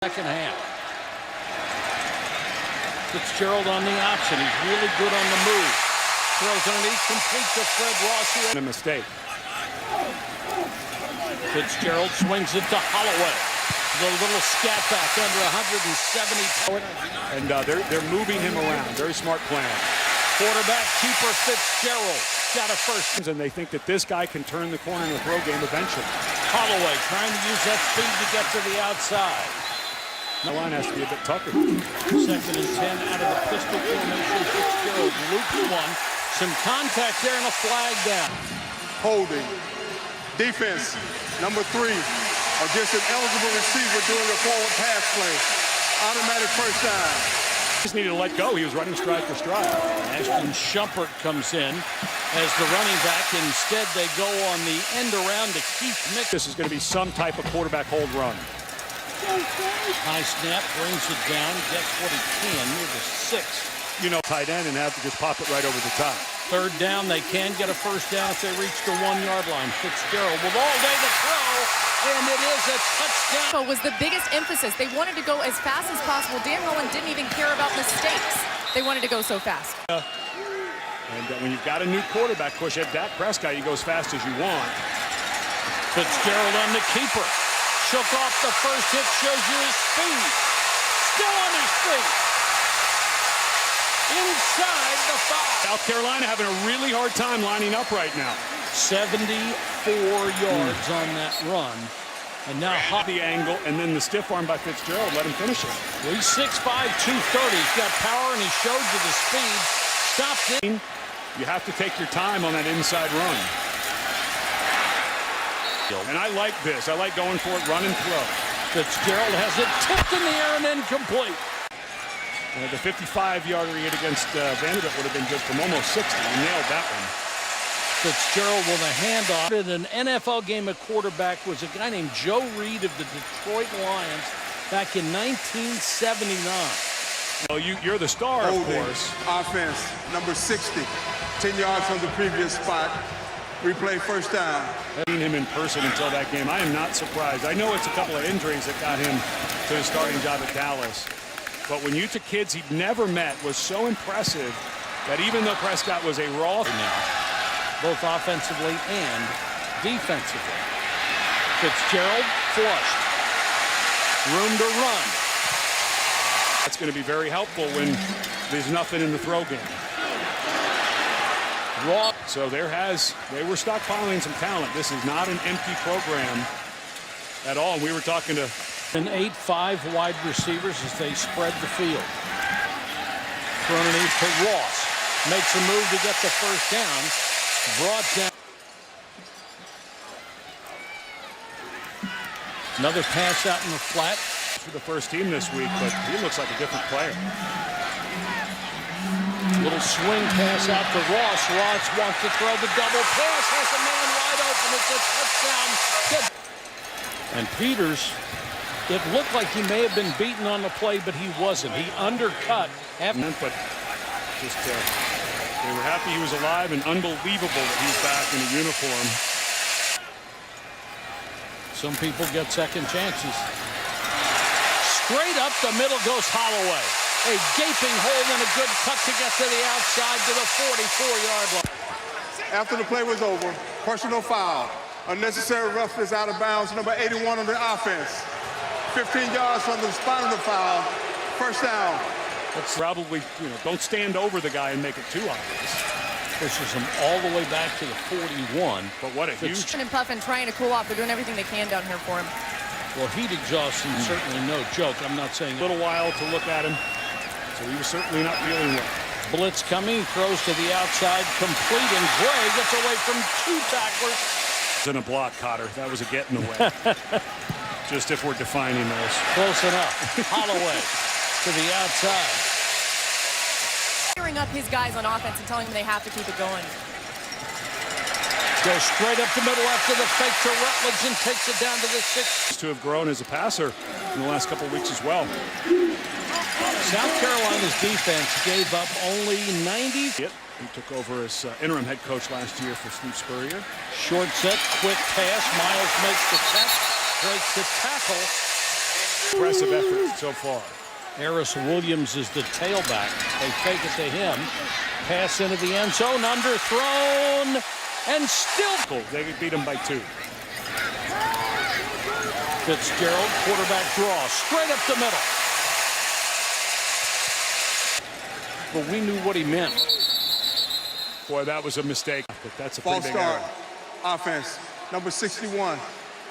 Second half. Fitzgerald on the option. He's really good on the move. Throws underneath, complete to Fred Ross. A mistake. Fitzgerald swings it to Holloway. The little scat back under 170 power. And they're moving him around. Very smart plan. Quarterback keeper Fitzgerald got a first. And they think that this guy can turn the corner in the throw game eventually. Holloway trying to use that speed to get to the outside. The line has to be a bit tougher. 2nd and 10 out of the pistol formation. Fitzgerald loops one. Some contact there and a flag down. Holding. Defense, number 3, against an eligible receiver doing a forward pass play. Automatic first down. Just needed to let go. He was running stride for stride. Ashton Shumpert comes in as the running back. Instead, they go on the end around to Keith Mix. This is going to be some type of quarterback hold run. High snap, brings it down, gets what he can near the 6. You know, tight end and have to just pop it right over the top. 3rd down, they can get a first down if they reach the 1-yard line. Fitzgerald with all day to throw, and it is a touchdown. Was the biggest emphasis. They wanted to go as fast as possible. Dan Mullen didn't even care about mistakes. They wanted to go so fast. And when you've got a new quarterback push at Dak Prescott, you go as fast as you want. Fitzgerald on the keeper. Shook off the first hit, shows you his speed. Still on his feet. Inside the 5. South Carolina having a really hard time lining up right now. 74 yards on that run. And now The angle and then the stiff arm by Fitzgerald let him finish it. Well, he's 6'5", 230. He's got power and he showed you the speed. Stopped it. You have to take your time on that inside run. And I like this. I like going for it, run and throw. Fitzgerald has it tipped in the air and incomplete. The 55-yarder he hit against Vanderbilt would have been good from almost 60. He nailed that one. Fitzgerald with a handoff. In an NFL game, a quarterback was a guy named Joe Reed of the Detroit Lions back in 1979. Well, you're the star, Holding. of course. Offense, number 60. 10 yards from the previous spot. Replay first down. Seen him in person until that game. I am not surprised. I know it's a couple of injuries that got him to his starting job at Dallas. But when you took kids he'd never met was so impressive that even though Prescott was a raw now, both offensively and defensively. Fitzgerald flushed. Room to run. That's going to be very helpful when there's nothing in the throw game. Raw. So they were stockpiling some talent. This is not an empty program at all. We were talking to an 8-5 wide receivers as they spread the field. Thrown underneath to Ross. Makes a move to get the first down. Brought down. Another pass out in the flat. for the first team this week, but he looks like a different player. Little swing pass out to Ross. Ross wants to throw the double pass. Has a man wide open. It's a touchdown. And Peters, it looked like he may have been beaten on the play, but he wasn't. He undercut. But just they were happy he was alive, and unbelievable that he's back in a uniform. Some people get second chances. Straight up the middle goes Holloway. A gaping hole and a good cut to get to the outside to the 44-yard line. After the play was over, personal foul. Unnecessary roughness out of bounds, number 81 on the offense. 15 yards from the spot of the foul. First down. That's probably, don't stand over the guy and make it too obvious. Pushes him all the way back to the 41. But what a huge... And Puffin trying to cool off. They're doing everything they can down here for him. Well, heat exhaustion certainly no joke. I'm not saying a little while to look at him. So he was certainly not feeling well. Blitz coming, throws to the outside, complete, and Gray gets away from two tacklers. It's in a block, Cotter. That was a get in the way. Just if we're defining those. Close enough. Holloway to the outside. Firing up his guys on offense and telling them they have to keep it going. Goes straight up the middle after the fake to Rutledge and takes it down to the 6. To have grown as a passer in the last couple of weeks as well. South Carolina's defense gave up only 90. He took over as interim head coach last year for Steve Spurrier. Short set, quick pass. Miles makes the catch, breaks the tackle. Impressive effort so far. Harris Williams is the tailback. They fake it to him. Pass into the end zone, underthrown, and still. They could beat him by 2. Fitzgerald, quarterback draw, straight up the middle. But we knew what he meant. Boy, that was a mistake. But that's a pretty False big start. error. Offense, number 61.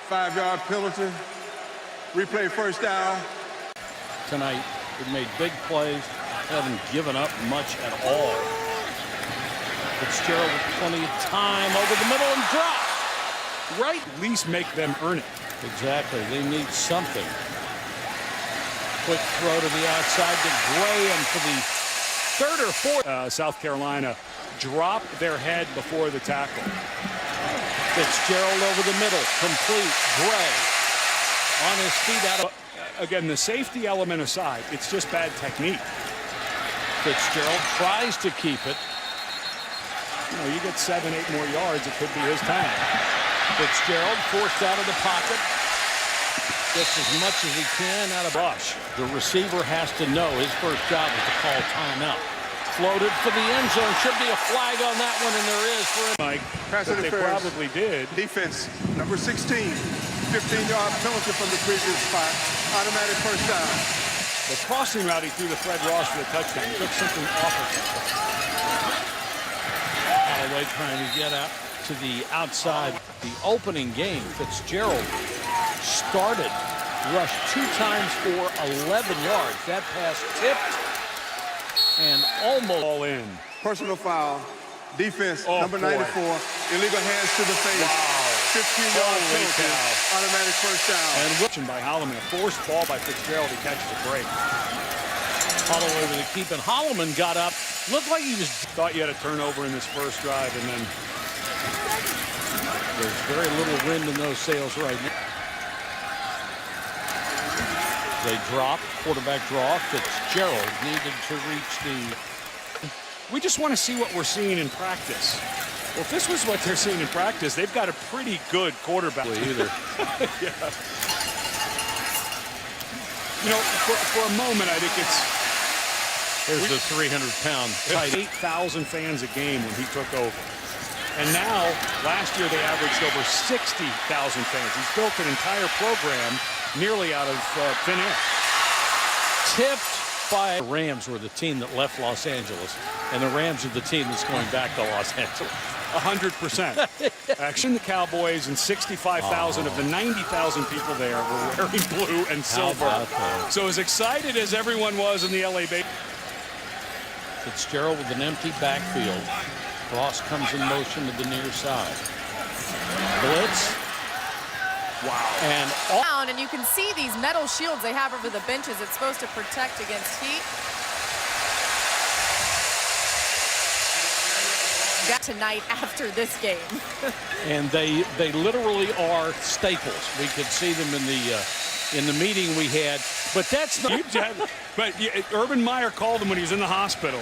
5-yard penalty. Replay first down. Tonight, we made big plays, haven't given up much at all. Fitzgerald with plenty of time over the middle and drop. Right? At least make them earn it. Exactly. They need something. Quick throw to the outside to Graham for the third or fourth. South Carolina drop their head before the tackle. Fitzgerald over the middle, complete. Gray on his feet out of. Again, the safety element aside, it's just bad technique. Fitzgerald tries to keep it. You know, you get 7, 8 more yards, it could be his time. Fitzgerald forced out of the pocket. Gets as much as he can out of Bush. The receiver has to know his first job is to call timeout. Floated for the end zone. Should be a flag on that one, and there is for him. Mike, Pass but they interference. probably did. Defense, number 16. 15-yard penalty from the previous spot. Automatic first down. The crossing route he threw to Fred Ross for the touchdown. He took something off of him. Holloway trying to get out to the outside. The opening game, Fitzgerald started, rushed 2 times for 11 yards. That pass tipped and almost All in. Personal foul. Defense, Oh, number boy. 94. Illegal hands to the face. Wow. 15-yard Holy penalty. cow. Automatic first down. And whipping by Holloman. A forced ball by Fitzgerald. He catches a break. Holloway with a keep, and Holloman got up. Looked like he was. Thought you had a turnover in this first drive, and then There's very little wind in those sails right now. They drop, quarterback draw. Fitzgerald needed to reach the. we just want to see what we're seeing in practice. Well, if this was what they're seeing in practice, they've got a pretty good quarterback. Either. Yeah. You know, for a moment, I think it's There's the 300-pound tight. 8,000 fans a game when he took over. And now, last year, they averaged over 60,000 fans. He's built an entire program nearly out of thin air. Tipped by the Rams were the team that left Los Angeles, and the Rams are the team that's going back to Los Angeles. 100%. Action, the Cowboys, and 65,000 of the 90,000 people there were wearing blue and silver. about that? So as excited as everyone was in the LA Bay. Fitzgerald with an empty backfield. Ross comes in motion to the near side. Blitz. Wow. And all Down, and you can see these metal shields they have over the benches. It's supposed to protect against heat. Tonight after this game. and they literally are staples. We could see them in the meeting we had, but that's not. But Urban Meyer called him when he was in the hospital.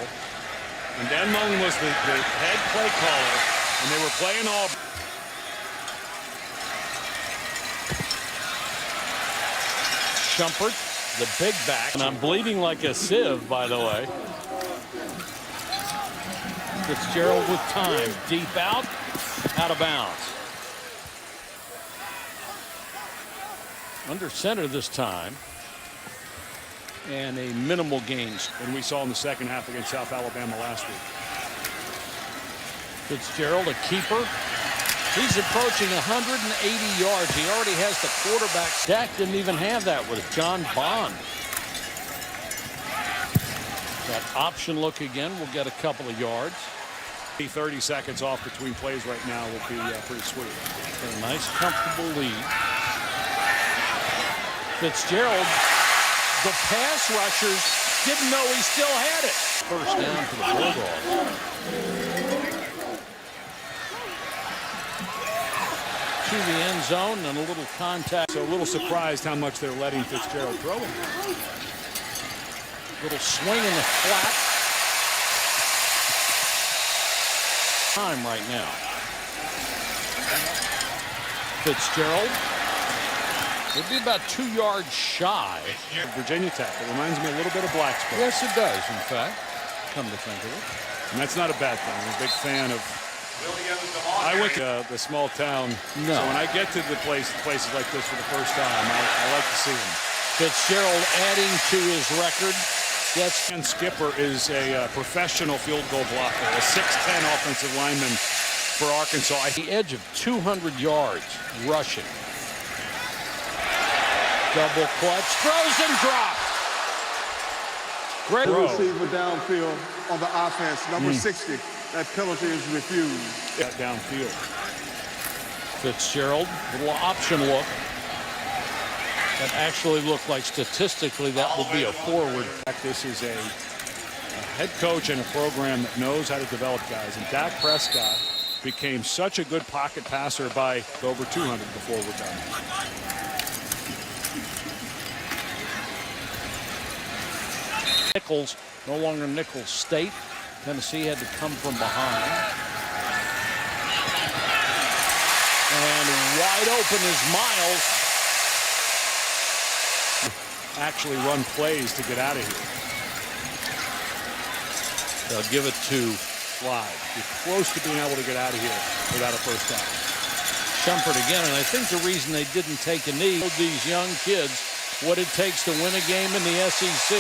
And Dan Mullen was the head play caller, and they were playing all. Shumpert, the big back, and I'm bleeding like a sieve, by the way. Fitzgerald with time, deep out of bounds. Under center this time. And a minimal gains. And we saw in the second half against South Alabama last week. Fitzgerald, a keeper. He's approaching 180 yards. He already has the quarterback. Dak didn't even have that with John Bond. That option look again will get a couple of yards. 30 seconds off between plays right now will be pretty sweet. A nice, comfortable lead. Fitzgerald, the pass rushers didn't know he still had it. First down for the Bulldogs. To the end zone and a little contact. So a little surprised how much they're letting Fitzgerald throw him. Little swing in the flat. Time right now. Fitzgerald Would be about 2 yards shy. Virginia Tech. It reminds me a little bit of Blacksburg. Yes, it does, in fact, come to think of it. And that's not a bad thing. I'm a big fan of. I went to the small town. No. So when I get to the places like this for the first time, I like to see them. Fitzgerald adding to his record. Gets Ken Skipper is a professional field goal blocker, a 6'10" offensive lineman for Arkansas. the edge of 200 yards rushing. Double clutch, throws and dropped. Great The throw. receiver downfield on the offense, number 60. That penalty is refused. Got downfield. Fitzgerald, little option look. That actually looked like statistically that will be a forward. This is a head coach and a program that knows how to develop guys. And Dak Prescott became such a good pocket passer by over 200 before we're done. Nichols, no longer Nichols State. Tennessee had to come from behind. And wide open is Miles. Actually run plays to get out of here. They'll give it to Slide. You're close to being able to get out of here without a first down. Shumpert again, and I think the reason they didn't take a knee showed these young kids what it takes to win a game in the SEC